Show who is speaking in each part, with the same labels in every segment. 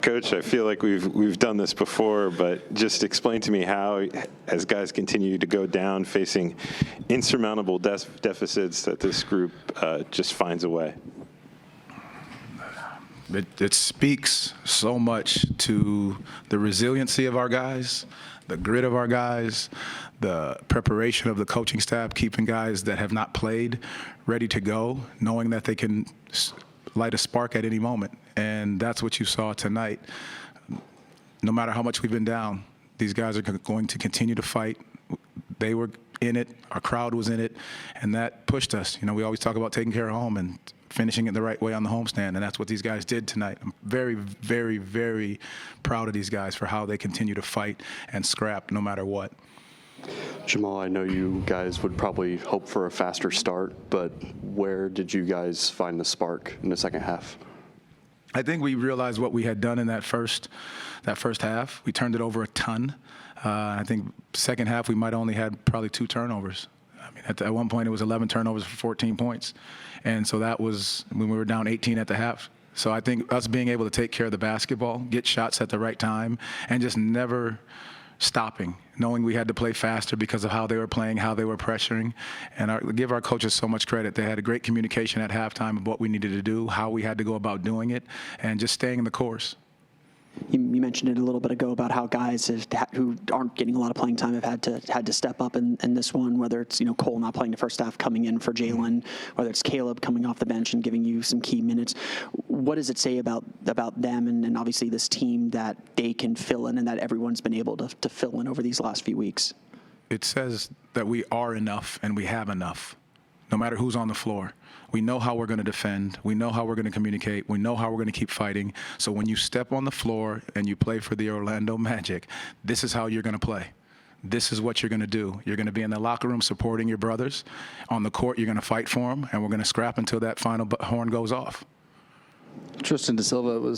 Speaker 1: Coach, I feel like we've done this before, but just explain to me how, as guys continue to go down, facing insurmountable deficits, that this group just finds a way.
Speaker 2: It speaks so much to the resiliency of our guys, the grit of our guys, the preparation of the coaching staff, keeping guys that have not played ready to go, knowing that they can light a spark at any moment. And that's what you saw tonight. No matter how much we've been down, these guys are going to continue to fight. They were in it, our crowd was in it, and that pushed us. You know, we always talk about taking care of home and finishing it the right way on the homestand, and that's what these guys did tonight. I'm very, very, very proud of these guys for how they continue to fight and scrap no matter what.
Speaker 3: Jamahl, I know you guys would probably hope for a faster start, but where did you guys find the spark in the second half?
Speaker 2: I think we realized what we had done in that first half. We turned it over a ton. I think second half we might only had probably 2 turnovers. I mean, at one point it was 11 turnovers for 14 points. And so that was when we were down 18 at the half. So I think us being able to take care of the basketball, get shots at the right time, and just never stopping, knowing we had to play faster because of how they were playing, how they were pressuring. And give our coaches so much credit. They had a great communication at halftime of what we needed to do, how we had to go about doing it, and just staying in the course.
Speaker 4: You mentioned it a little bit ago about how guys who aren't getting a lot of playing time have had to step up in this one, whether it's, you know, Cole not playing the first half, coming in for Jalen, whether it's Caleb coming off the bench and giving you some key minutes. What does it say about them and obviously this team that they can fill in and that everyone's been able to fill in over these last few weeks?
Speaker 2: It says that we are enough and we have enough, no matter who's on the floor. We know how we're going to defend. We know how we're going to communicate. We know how we're going to keep fighting. So when you step on the floor and you play for the Orlando Magic, this is how you're going to play. This is what you're going to do. You're going to be in the locker room supporting your brothers. On the court, you're going to fight for them, and we're going to scrap until that final horn goes off.
Speaker 5: Tristan da Silva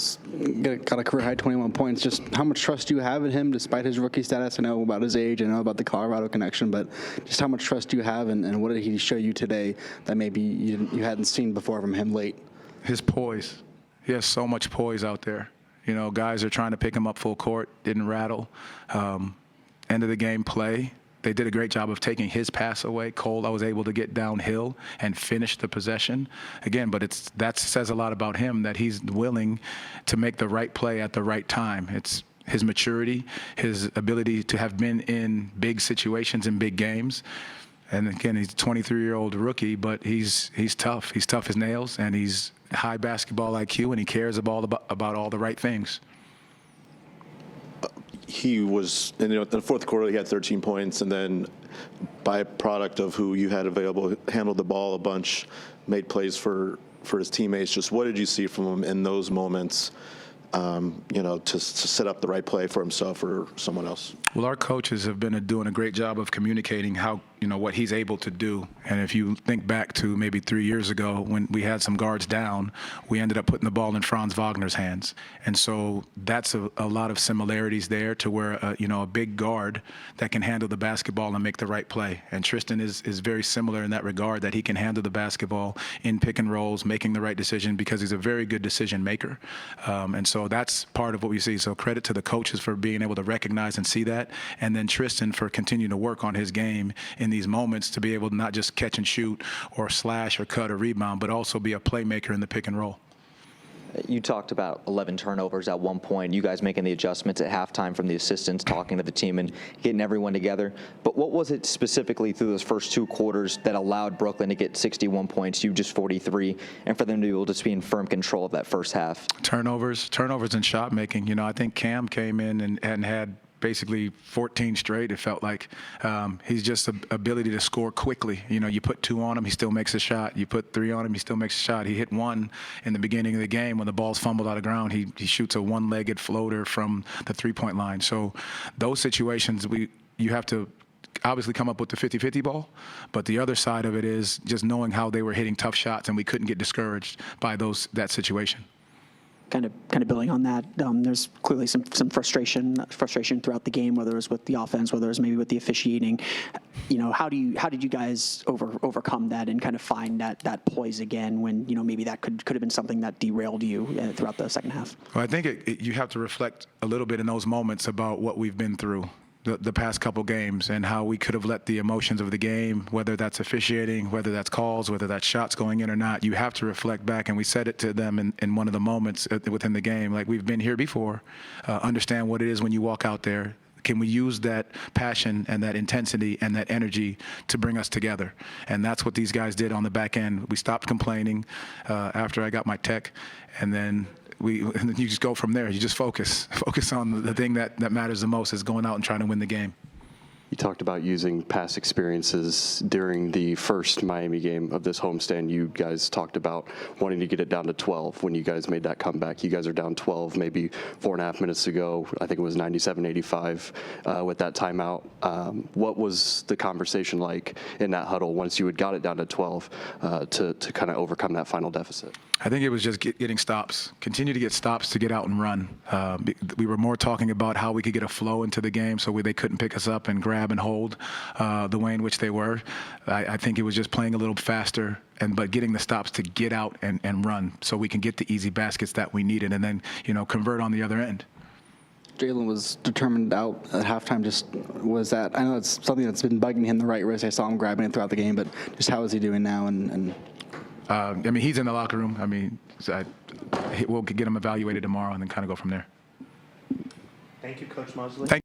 Speaker 5: got a career-high 21 points. Just how much trust do you have in him despite his rookie status? I know about his age. I know about the Colorado connection. But just how much trust do you have, and what did he show you today that maybe you hadn't seen before from him late?
Speaker 2: His poise. He has so much poise out there. You know, guys are trying to pick him up full court. Didn't rattle. End of the game play. They did a great job of taking his pass away. Cole, I was able to get downhill and finish the possession. Again, but that says a lot about him, that he's willing to make the right play at the right time. It's his maturity, his ability to have been in big situations in big games. And again, he's a 23-year-old rookie, but he's tough. He's tough as nails, and he's high basketball IQ, and he cares about all the right things.
Speaker 6: He was, in the fourth quarter, he had 13 points, and then byproduct of who you had available, handled the ball a bunch, made plays for his teammates. Just what did you see from him in those moments, to set up the right play for himself or someone else?
Speaker 2: Well, our coaches have been doing a great job of communicating how, what he's able to do. And if you think back to maybe 3 years ago when we had some guards down, we ended up putting the ball in Franz Wagner's hands. And so that's a lot of similarities there to where, a big guard that can handle the basketball and make the right play. And Tristan is very similar in that regard, that he can handle the basketball in pick and rolls, making the right decision because he's a very good decision maker. And so that's part of what we see. So credit to the coaches for being able to recognize and see that. And then Tristan for continuing to work on his game in these moments to be able to not just catch and shoot or slash or cut or rebound, but also be a playmaker in the pick and roll.
Speaker 7: You talked about 11 turnovers at one point, you guys making the adjustments at halftime from the assistants, talking to the team and getting everyone together. But what was it specifically through those first 2 quarters that allowed Brooklyn to get 61 points, you just 43, and for them to be able to be in firm control of that first half? Turnovers
Speaker 2: and shot making. I think Cam came in and had basically 14 straight, it felt like. He's just an ability to score quickly. You put 2 on him, he still makes a shot. You put 3 on him, he still makes a shot. He hit 1 in the beginning of the game when the ball's fumbled out of ground. He shoots a one-legged floater from the three-point line. So those situations, you have to obviously come up with the 50-50 ball, but the other side of it is just knowing how they were hitting tough shots, and we couldn't get discouraged by that situation.
Speaker 4: kind of building on that, there's clearly some frustration throughout the game, whether it was with the offense, whether it was maybe with the officiating. How did you guys overcome that and kind of find that poise again when maybe that could have been something that derailed you throughout the second half?
Speaker 2: Well, I think you have to reflect a little bit in those moments about what we've been through the past couple games and how we could have let the emotions of the game, whether that's officiating, whether that's calls, whether that's shots going in or not, you have to reflect back. And we said it to them in one of the moments within the game, like, we've been here before, understand what it is when you walk out there. Can we use that passion and that intensity and that energy to bring us together? And that's what these guys did on the back end. We stopped complaining after I got my tech, and then and you just go from there. You just focus on the thing that matters the most, is going out and trying to win the game.
Speaker 3: You talked about using past experiences during the first Miami game of this homestand. You guys talked about wanting to get it down to 12 when you guys made that comeback. You guys are down 12 maybe 4.5 minutes ago. I think it was 97-85 with that timeout. What was the conversation like in that huddle once you had got it down to 12 to kind of overcome that final deficit?
Speaker 2: I think it was just getting stops, continue to get stops to get out and run. We were more talking about how we could get a flow into the game so they couldn't pick us up and grab and hold the way in which they were. I think it was just playing a little faster, but getting the stops to get out and run so we can get the easy baskets that we needed and then, convert on the other end.
Speaker 5: Jalen was determined out at halftime. I know it's something that's been bugging him, the right wrist. I saw him grabbing it throughout the game, but just how is he doing now?
Speaker 2: He's in the locker room. We'll get him evaluated tomorrow and then kind of go from there.
Speaker 8: Thank you, Coach Mosley.